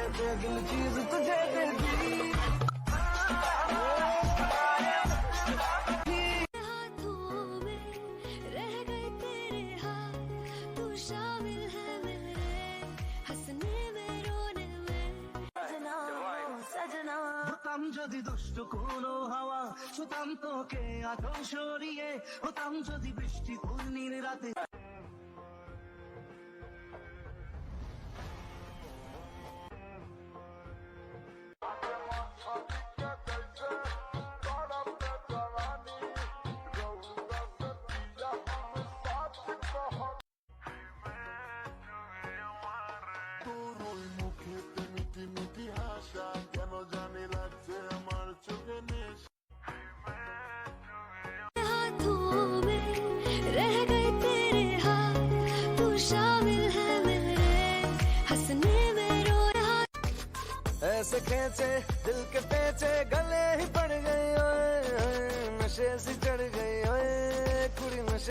कहते दिल चीज तुझे दे दी। हाथों में रह गए तेरे हाथ, तू शामिल है मेरे हंसने में रोने में। सजना सजना হতাম যদি দুষ্ট কোনো হাওয়া, ছুতাম তোকে আলো সরিয়ে, হতাম যদি বৃষ্টি পূর্ণির রাতে। তোর ওই মুখেতে মিটি মিটি হাসা কেন জানি লাগছে আমার চোখে নেশা। हाथों में रह गए तेरे हाथ, तू शामिल है मेरे हंसने में रोना। ऐसे खेचे दिल के पेचे गले ही पड़ गए, ओए नशे से चढ़ गई, ओए कुड़ी नशे